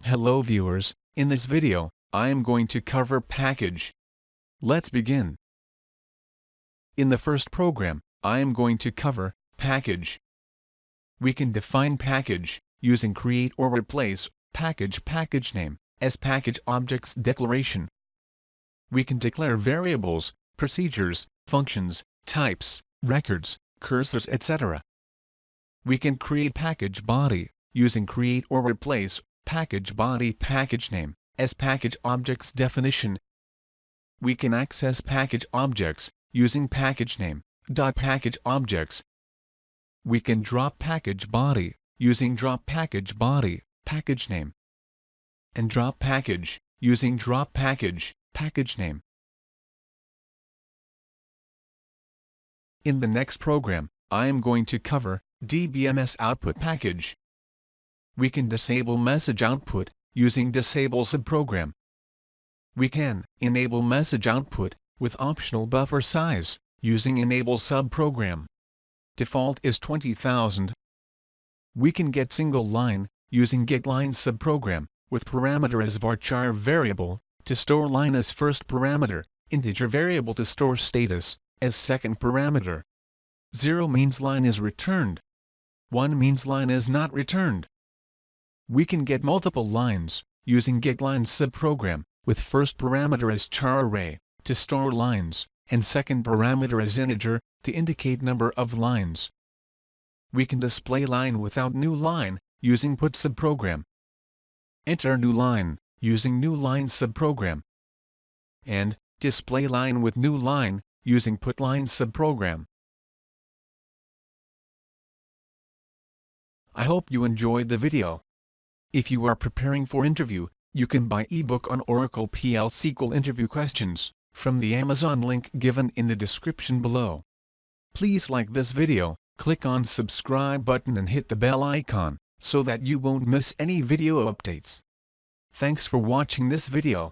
Hello viewers, in this video, I am going to cover package. Let's begin. In the first program, I am going to cover package. We can define package using create or replace package name as package object's declaration. We can declare variables, procedures, functions, types, records, cursors, etc. We can create package body using create or replace package body package name as package object's definition. We can access package objects using package name .package objects. We can drop package body using drop package body package name and drop package using drop package package name. In the next program, I am going to cover DBMS output package. We can disable message output using disable subprogram. We can enable message output with optional buffer size using enable subprogram. Default is 20,000. We can get single line using getLine subprogram with parameter as varchar variable to store line as first parameter, integer variable to store status as second parameter. 0 means line is returned. 1 means line is not returned. We can get multiple lines using getLine subprogram with first parameter as char array to store lines and second parameter as integer to indicate number of lines. We can display line without new line using put subprogram. Enter new line using new line subprogram. And display line with new line using put line subprogram. I hope you enjoyed the video. If you are preparing for interview, you can buy eBook on Oracle PL SQL interview questions from the Amazon link given in the description below. Please like this video, click on subscribe button and hit the bell icon so that you won't miss any video updates. Thanks for watching this video.